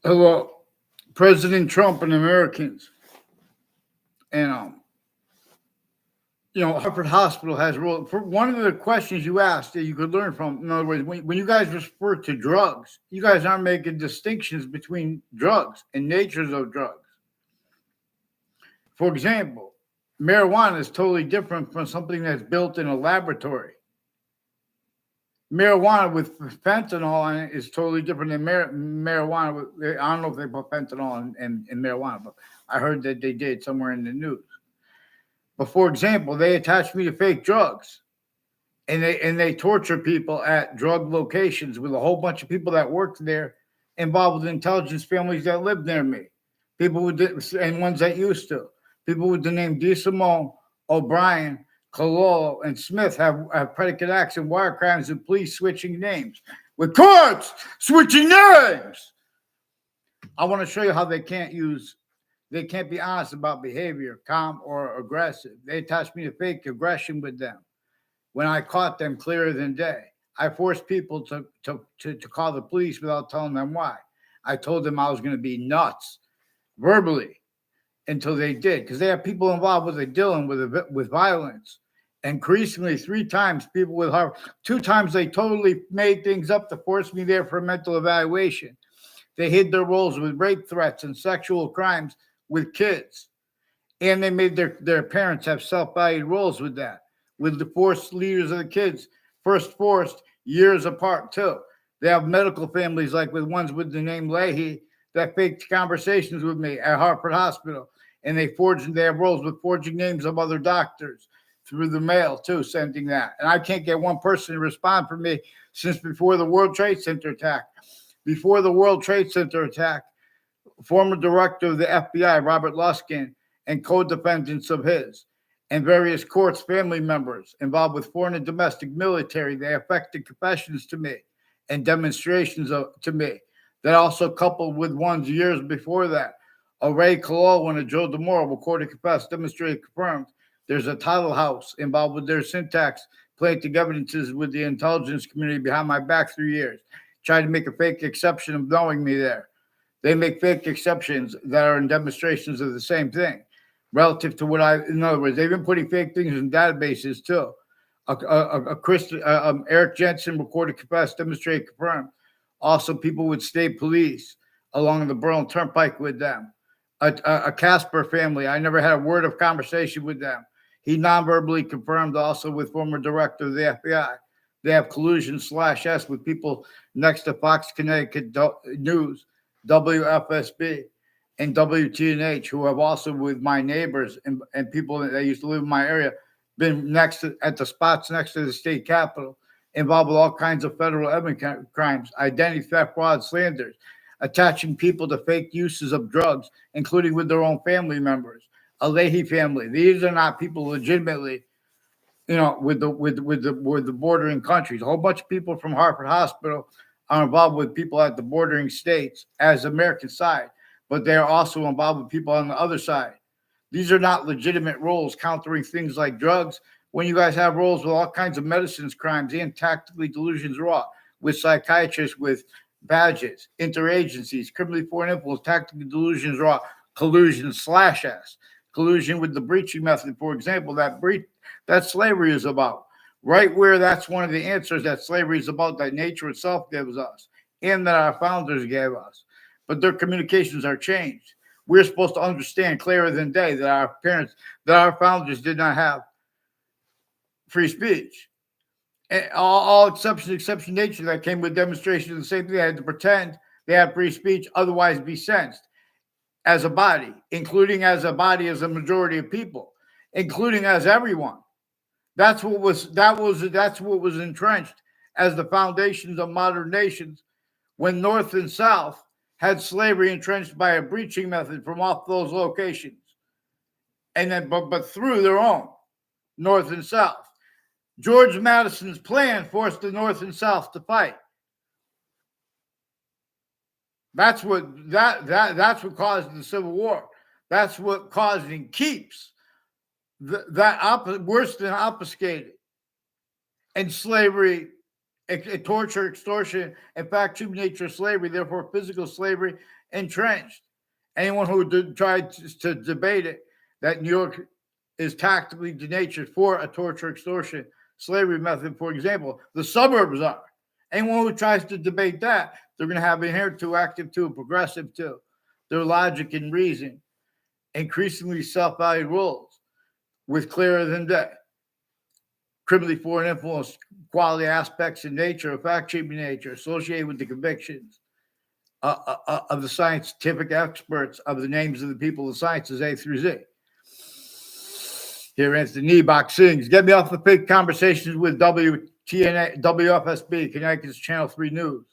Well, President Trump and Americans, and Harvard Hospital has ruled. For one of the questions you asked that you could learn from, in other words, when you guys refer to drugs, you guys aren't making distinctions between drugs and natures of drugs. For example, marijuana is totally different from something that's built in a laboratory. Marijuana with fentanyl in it is totally different than marijuana. I don't know if they put fentanyl in marijuana, but I heard that they did somewhere in the news. But for example, they attach me to fake drugs, and they torture people at drug locations with a whole bunch of people that worked there, involved with intelligence families that lived near me, people with and ones that used to. People with the name DeSimone, O'Brien, Collusions, and Smith have predicate acts and wire crimes and police switching names. With courts switching names. I want to show you how they can't be honest about behavior, calm or aggressive. They attach me to fake aggression with them. When I caught them clearer than day, I forced people to call the police without telling them why. I told them I was going to be nuts verbally until they did, because they have people involved with dealing with violence. Increasingly, 3 times people with Harvard, 2 times they totally made things up to force me there for a mental evaluation. They hid their roles with rape threats and sexual crimes with kids. And they made their parents have self-valued roles with that, with the forced leaders of the kids, first forced years apart too. They have medical families like with ones with the name Leahy that faked conversations with me at Harvard Hospital. And they have roles with forging names of other doctors through the mail too, sending that. And I can't get one person to respond for me since before the World Trade Center attack. Before the World Trade Center attack, former director of the FBI, Robert Luskin, and co-defendants of his, and various courts, family members involved with foreign and domestic military, they effected confessions to me and demonstrations to me. That also coupled with ones years before that. A Ray Collusions and a Joe DeMoro recorded, confessed, demonstrated, confirmed. There's a title house involved with their syntax, planting evidences with the intelligence community behind my back 3 years. Tried to make a fake exception of knowing me there. They make fake exceptions that are in demonstrations of the same thing relative to in other words, they've been putting fake things in databases too. Eric Jensen recorded, confessed, demonstrated, confirmed. Also, people with state police along the Berlin Turnpike with them. A Casper family, I never had a word of conversation with them. He non-verbally confirmed also with former director of the FBI. They have collusion/S with people next to Fox Connecticut News, WFSB, and WTNH, who have also with my neighbors and people that used to live in my area, been at the spots next to the state capitol, involved with all kinds of federal evidence crimes, identity theft, fraud, slanders, attaching people to fake uses of drugs, including with their own family members. A Leahy family. These are not people legitimately, with the bordering countries. A whole bunch of people from Harvard Hospital are involved with people at the bordering states as American side, but they are also involved with people on the other side. These are not legitimate roles countering things like drugs when you guys have roles with all kinds of medicines, crimes, and tactically delusions raw, with psychiatrists with badges, interagencies, criminally foreign influence, tactical delusions raw, collusion/S. Collusion with the breaching method, for example, that slavery is about. Right where that's one of the answers that slavery is about, that nature itself gives us, and that our founders gave us. But their communications are changed. We're supposed to understand clearer than day that our founders did not have free speech. And all exception nature that came with demonstration of the same thing. They had to pretend they had free speech, otherwise be censored. As a body, including as a body, as a majority of people, including as everyone. That's what was entrenched as the foundations of modern nations when North and South had slavery entrenched by a breaching method from off those locations. And then but through their own North and South. George Madison's plan forced the North and South to fight. That's what caused the Civil War. That's what caused and keeps worse than obfuscated and slavery torture, extortion, and fact, human nature, slavery, therefore physical slavery, entrenched. Anyone who tried to debate it, that New York is tactically denatured for a torture, extortion, slavery method, for example, the suburbs are. Anyone who tries to debate that, they're going to have inherent to, active to, progressive to, their logic and reason, increasingly self-valued rules with clearer than day. Criminally foreign influence, quality aspects in nature, of fact-shaping nature, associated with the convictions of the scientific experts of the names of the people of sciences A through Z. Here Anthony Niebach sings, "Get me off the pig conversations with WTNA, WFSB, Connecticut's Channel 3 News,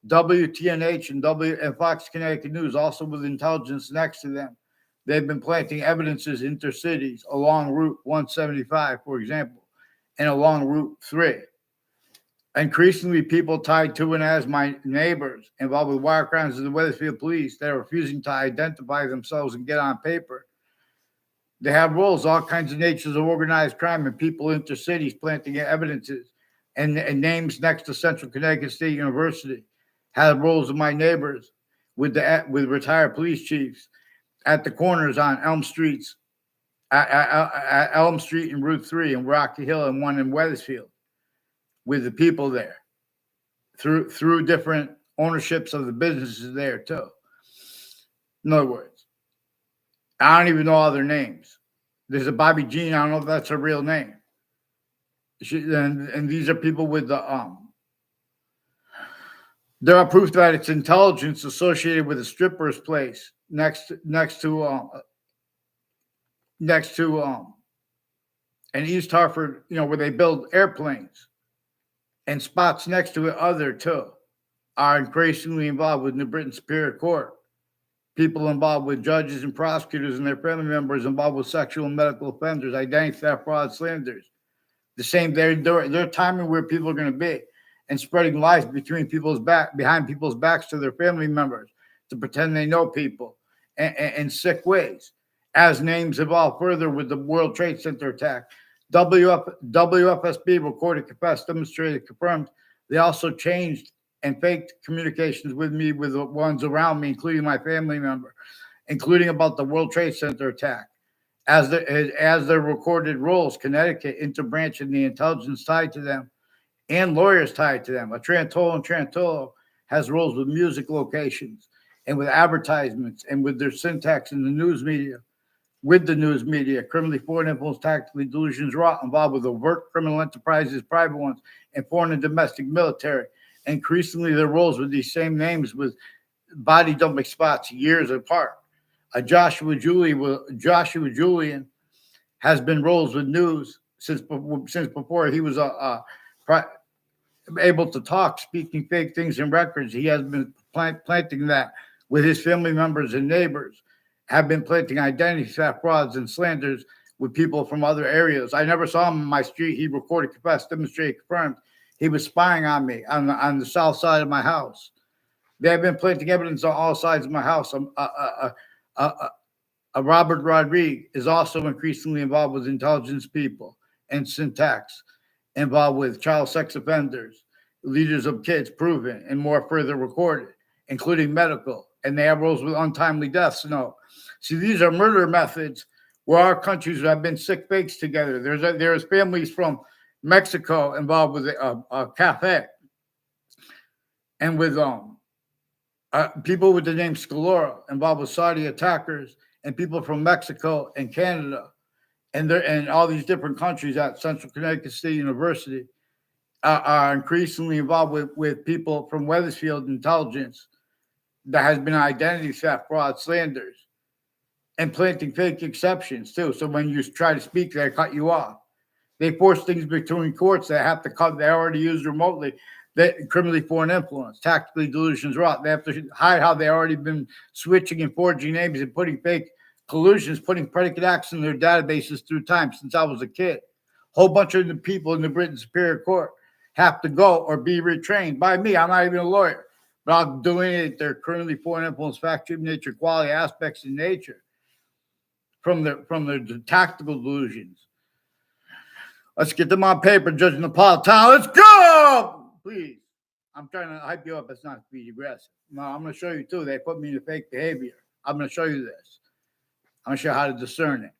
WTNH and Fox Connecticut News, also with intelligence next to them. They've been planting evidences intercities along Route 175, for example, and along Route 3. Increasingly, people tied to and as my neighbors involved with wire crimes of the Wethersfield police that are refusing to identify themselves and get on paper. They have roles, all kinds of natures of organized crime, and people intercities planting evidences and names next to Central Connecticut State University. Have roles of my neighbors with retired police chiefs at the corners on Elm Streets, at Elm Street and Route 3 and Rocky Hill and one in Wethersfield, with the people there through different ownerships of the businesses there too. In other words, I don't even know all their names. There's a Bobby Jean. I don't know if that's her real name. And these are people with the there are proof that it's intelligence associated with a stripper's place next to in East Hartford, where they build airplanes, and spots next to it other too are increasingly involved with New Britain Superior Court. People involved with judges and prosecutors and their family members involved with sexual and medical offenders, identity theft, fraud, slanders. The same, they're timing where people are going to be and spreading lies behind people's backs to their family members to pretend they know people in sick ways. As names evolve further with the World Trade Center attack, WFSB recorded, confessed, demonstrated, confirmed. They also changed and faked communications with me, with the ones around me, including my family member, including about the World Trade Center attack. As their recorded roles, Connecticut interbranch and the intelligence tied to them, and lawyers tied to them. A Trantolo has roles with music locations and with advertisements and with their syntax in the news media. With the news media, criminally foreign influence, tactically delusions wrought, involved with overt criminal enterprises, private ones, and foreign and domestic military. Increasingly, their roles with these same names with body dumping spots years apart. Joshua Julian has been roles with news since before he was able to talk, speaking fake things in records. He has been planting that with his family members and neighbors, have been planting identity theft, frauds, and slanders with people from other areas. I never saw him on my street. He recorded, confessed, demonstrated, confirmed. He was spying on me on the south side of my house. They have been planting evidence on all sides of my house. Robert Rodriguez is also increasingly involved with intelligence people and syntax, involved with child sex offenders, leaders of kids proven, and more further recorded, including medical. And they have roles with untimely deaths. No. See, these are murder methods where our countries have been sick fakes together. There's families from Mexico involved with a cafe, and with people with the name Scalora involved with Saudi attackers, and people from Mexico and Canada, and all these different countries at Central Connecticut State University are increasingly involved with people from Wethersfield intelligence that has been identity theft, fraud, slanders, and planting fake exceptions too. So when you try to speak, they cut you off. They force things between courts that have to cut. They already used remotely. That criminally foreign influence, tactically delusions wrought. They have to hide how they already been switching and forging names and putting fake collusions, putting predicate acts in their databases through time since I was a kid. Whole bunch of the people in the Britain Superior Court have to go or be retrained by me. I'm not even a lawyer, but I'll delineate their criminally foreign influence, fact, nature, quality aspects in nature from their tactical delusions. Let's get them on paper, Judge Napolitano. Let's go! please. I'm trying to hype you up. It's not to be aggressive. No, I'm going to show you too. They put me in fake behavior. I'm going to show you this. I'm going to show you how to discern it.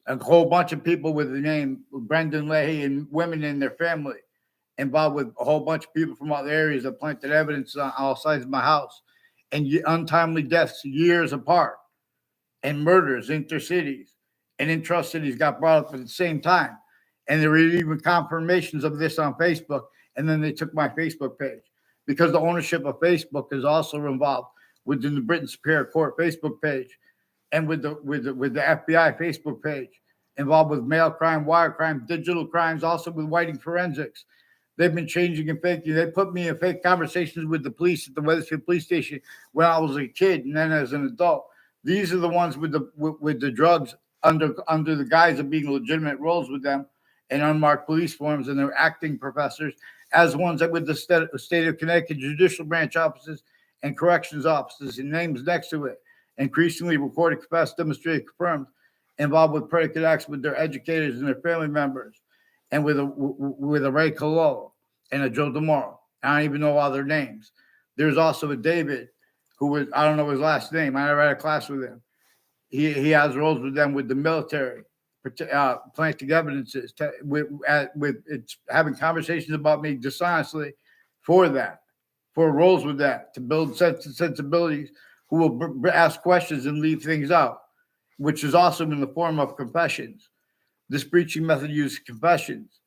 A whole bunch of people with the name Brendan Leahy and women in their family involved with a whole bunch of people from other areas that planted evidence on all sides of my house, and untimely deaths years apart, and murders intercities and intra-cities got brought up at the same time. And there were even confirmations of this on Facebook. And then they took my Facebook page because the ownership of Facebook is also involved within the Britain Superior Court Facebook page and with the FBI Facebook page, involved with mail crime, wire crime, digital crimes, also with Whiting Forensics. They've been changing and faking. They put me in fake conversations with the police at the Wethersfield Police Station when I was a kid and then as an adult. These are the ones with the drugs under the guise of being legitimate roles with them and unmarked police forms, and they're acting professors as ones that with the state of Connecticut judicial branch offices and corrections offices and names next to it, increasingly recorded, confessed, demonstrated, confirmed, involved with predicate acts with their educators and their family members, and with a Ray Collusions and a Joe DeMoro. I don't even know all their names. There's also a David, who was, I don't know his last name. I never had a class with him. He has roles with them with the military, planting evidences, with it's having conversations about me dishonestly for that, for roles with that, to build sensibilities, who will ask questions and leave things out, which is also in the form of confessions. This breaching method uses confessions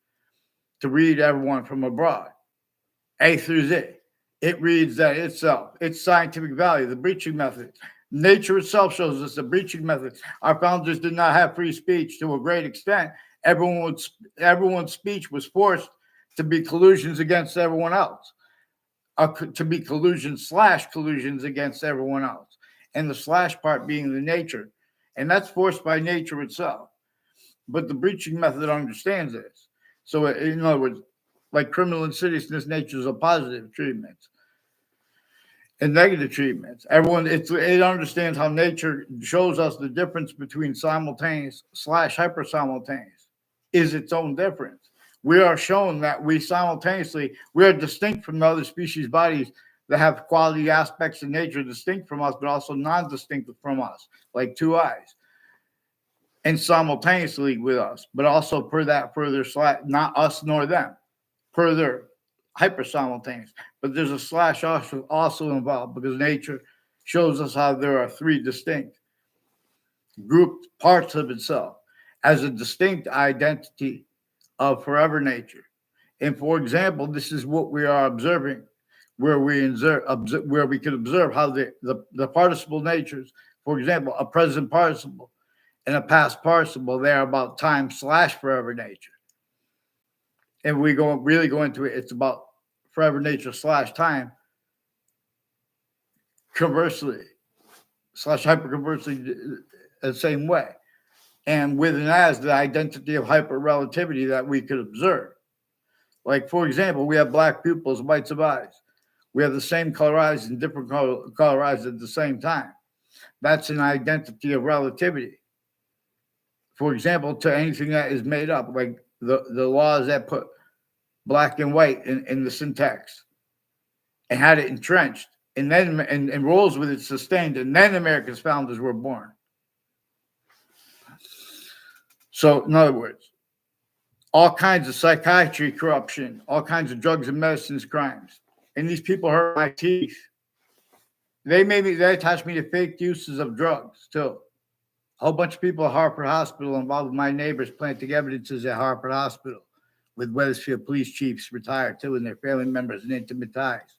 to read everyone from abroad, A through Z. It reads that itself, its scientific value, the breaching method. Nature itself shows us the breaching method. Our founders did not have free speech to a great extent. Everyone's speech was forced to be collusions against everyone else, to be collusions against everyone else. And the slash part being the nature. And that's forced by nature itself. But the breaching method understands this. So, in other words, like criminal insidiousness, natures of positive treatments and negative treatments. It understands how nature shows us the difference between simultaneous / hyper simultaneous is its own difference. We are shown that we are distinct from the other species bodies that have quality aspects of nature distinct from us, but also non-distinct from us, like two eyes, and simultaneously with us, but also further not us nor them, further hyper simultaneous. But there's a slash also involved because nature shows us how there are three distinct grouped parts of itself as a distinct identity of forever nature. And for example, this is what we are observing, where we can observe how the participle natures, for example, a present participle and a past participle, they are about time / forever nature. And we really go into it, it's about forever nature / time. Conversely, / hyperconversely, the same way. And with and as the identity of hyperrelativity that we could observe. Like, for example, we have black pupils, whites of eyes. We have the same color eyes and different color eyes at the same time. That's an identity of relativity. For example, to anything that is made up, like the laws that put black and white in the syntax and had it entrenched, and then and rolls with it sustained, and then America's founders were born. So, in other words, all kinds of psychiatry corruption, all kinds of drugs and medicines crimes, and these people hurt my teeth. They attached me to fake uses of drugs too. A whole bunch of people at Hartford Hospital involved with my neighbors planting evidences at Hartford Hospital with Wethersfield police chiefs retired too and their family members and intimate ties.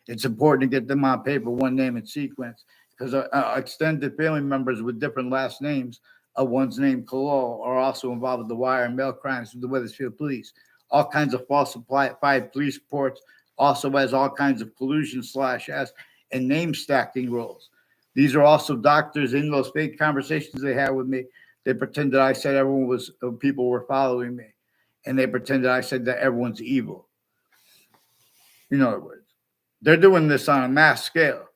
It's important to get them on paper, one name and sequence, because extended family members with different last names of one's name, Collusions, are also involved with the wire and mail crimes with the Wethersfield police. All kinds of falsified police reports, also has all kinds of collusion / and name stacking roles. These are also doctors in those fake conversations they had with me. They pretend that I said people were following me. And they pretend that I said that everyone's evil. In other words, they're doing this on a mass scale.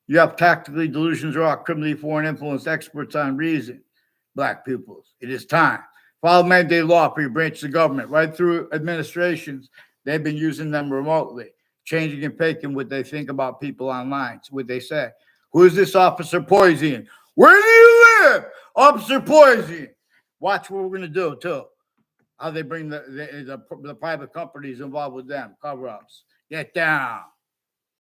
You have tactically delusions raw, criminally foreign influenced experts on reason, black pupils. It is time. Follow mandate law for your branches of government, right through administrations. They've been using them remotely. changing and faking what they think about people online. It's what they say. Who is this Officer Poison? Where do you live? Officer Poison. Watch what we're going to do, too. How they bring the private companies involved with them, cover-ups. Get down.